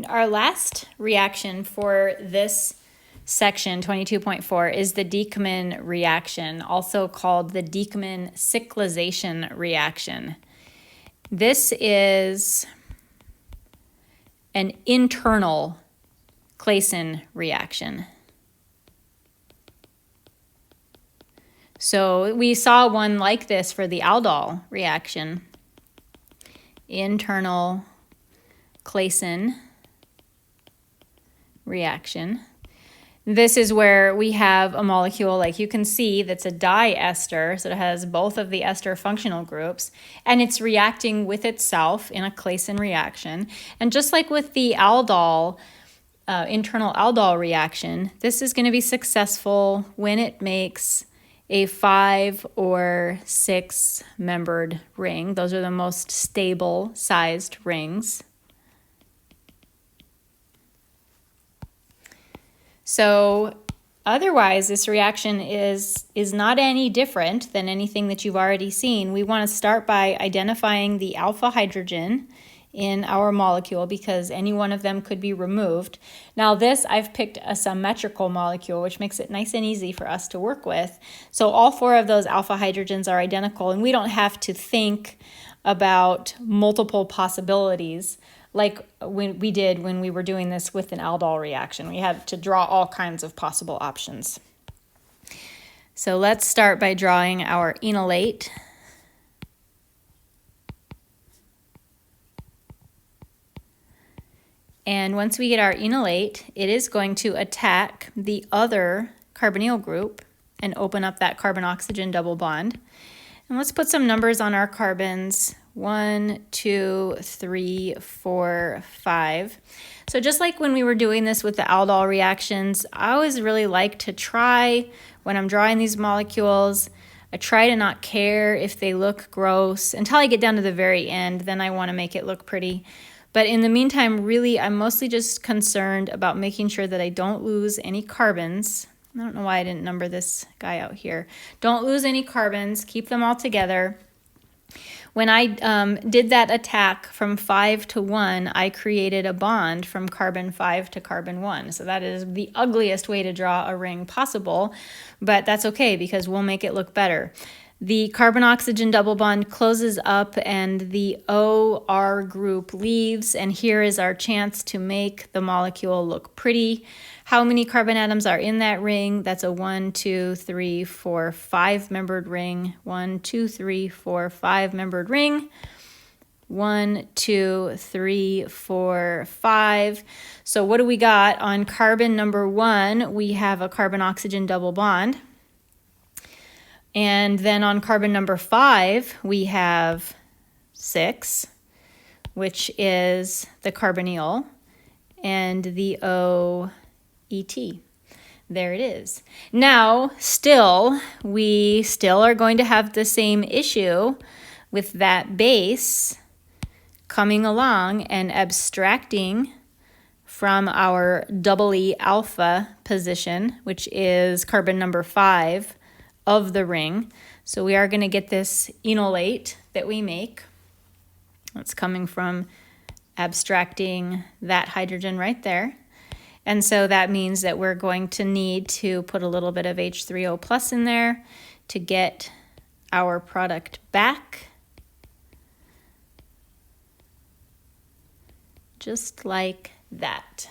Our last reaction for this section, 22.4, is the Diekmann reaction, also called the Diekmann Cyclization reaction. This is an internal Claisen reaction. So we saw one like this for the aldol reaction. Internal Claisen reaction. This is where we have a molecule, like you can see, that's a diester, so it has both of the ester functional groups, and it's reacting with itself in a Claisen reaction. And just like with the aldol, internal aldol reaction, this is going to be successful when it makes a 5 or 6 membered ring. Those are the most stable sized rings. So otherwise, this reaction is not any different than anything that you've already seen. We want to start by identifying the alpha hydrogen in our molecule because any one of them could be removed. Now this, I've picked a symmetrical molecule, which makes it nice and easy for us to work with. So all 4 of those alpha hydrogens are identical, and we don't have to think about multiple possibilities like we did when we were doing this with an aldol reaction. We had to draw all kinds of possible options. So let's start by drawing our enolate. And once we get our enolate, it is going to attack the other carbonyl group and open up that carbon-oxygen double bond. And let's put some numbers on our carbons. 1, 2, 3, 4, 5. So just like when we were doing this with the aldol reactions, I always really like to try, when I'm drawing these molecules, I try to not care if they look gross until I get down to the very end. Then I want to make it look pretty. But in the meantime, really, I'm mostly just concerned about making sure that I don't lose any carbons. I don't know why I didn't number this guy out here. Don't lose any carbons. Keep them all together. When I did that attack from 5 to 1, I created a bond from carbon 5 to carbon 1. So that is the ugliest way to draw a ring possible, but that's okay because we'll make it look better. The carbon-oxygen double bond closes up and the OR group leaves, and here is our chance to make the molecule look pretty. How many carbon atoms are in that ring? That's a 1, 2, 3, 4, 5 membered ring. 1, 2, 3, 4, 5 membered ring. 1, 2, 3, 4, 5. So what do we got? On carbon number 1, we have a carbon-oxygen double bond. And then on carbon number 5, we have 6, which is the carbonyl, and the OET. There it is. Now, we still are going to have the same issue with that base coming along and abstracting from our double E alpha position, which is carbon number 5 of the ring. So we are going to get this enolate that we make. That's coming from abstracting that hydrogen right there. And so that means that we're going to need to put a little bit of H3O plus in there to get our product back. Just like that.